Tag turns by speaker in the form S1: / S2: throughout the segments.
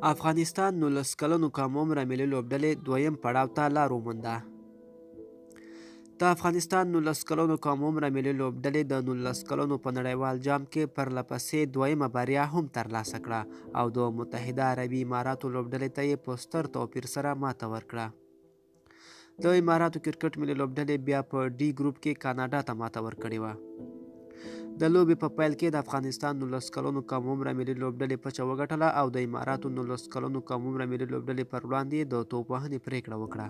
S1: افغانستان 19 کلنو کم عمره ملي لوبډلې دویم پړاو ته لار ومونده. د افغانستان 19 کلنو کم عمره ملي لوبډلې د 19 کلنو په نړیوال جام کې پرلهپسې دویمه بریا هم ترلاسه کړه او د متحده عربي اماراتو لوبډلې ته یې په ستر توپیر سره ماته ورکړه. د اماراتو کرکټ ملي لوبډلې بیا په ډي ګروپ کې کاناډا ته ماته ورکړې وه. د لوبې په پیل کې د افغانستان 19 کلنو کم عمره ملي لوبډلې پچه وګټله او د اماراتو 19 کلنو کم عمره ملي لوبډلې پر وړاندې د توپ وهنې پریکړه وکړه.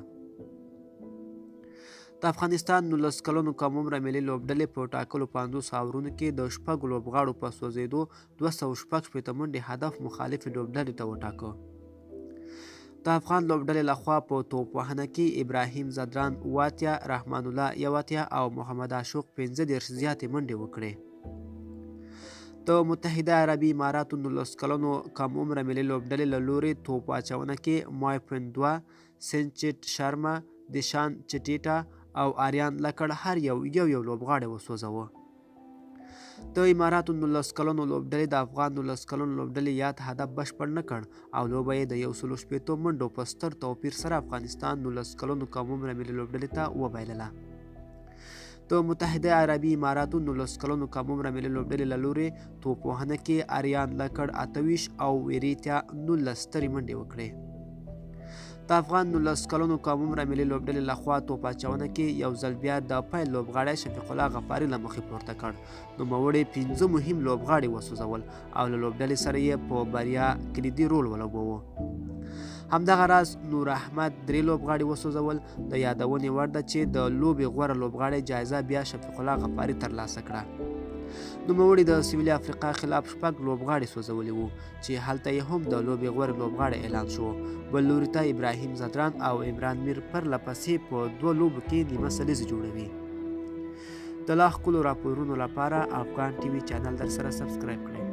S1: د افغانستان 19 کلنو کم عمره ملي لوبډلې په ټاکلو 500 اورونو کې د شپږو لوبغاړو په سوځېدو 216 منډې هدف مخالفې لوبډلې ته وټاکه. د افغان لوبډلې لخوا په توپ وهنه کې ابراهیم ځدران 78، رحمان الله 81 او محمد عاشق 15 زیاتې منډې وکړې. د متحده عربي اماراتو 19 کلنو کم عمره ملي لوبډلې له لورې توپ اچونه کې مایپن 2، سنچټ شرما، دیشان چټیټا او آریان لکړ هر یو لوبغاړی وسوځاوه. د اماراتو 19 کلنو لوبډلې د افغان 19 کلنو لوبډلې یاد هدف بشپړ نه کړ او لوبه یې د 160 منډو په ستر توپیر سره افغانستان 19 کلنو کم عمره ملي لوبډلې ته وبایلله. د متحده عربي اماراتو 19 کلنو کم عمره ملي لوبډلې له لورې توپ وهنه کې آریان لکړ 28 او ویریتیا 19 سترې منډې وکړې. د افغان 19 کلنو کم عمره ملي لوبډلې لخوا توپ اچونه کې یو ځل بیا د پیل لوبغاړی شفیق الله غفاري له مخې پورته کړ. نوموړي 15 مهم لوبغاړي وسوځول او له لوبډلې سره یې په بریا کلیدي رول ولوباوه. همدغه راز نور احمد 3 لوبغاړي وسوځول. د یادونې وړ ده چې د لوبې غوره لوبغاړی جایزه بیا شفیق الله غفاري ترلاسه کړه. نوموړي د سویلي افریقا خلاف 6 لوبغاړي سوځولي وو چې هلته یې هم د لوبې غوره لوبغاړی اعلان شو. بل لوري ته ابراهیم ځدران او عمران میر پرلهپسې په 2 لوبو کې نیمه سلیزې جوړوي. د لا ښکلو راپورونو لپاره افغان ټي وي چینل در سره سبسکرایب کړئ.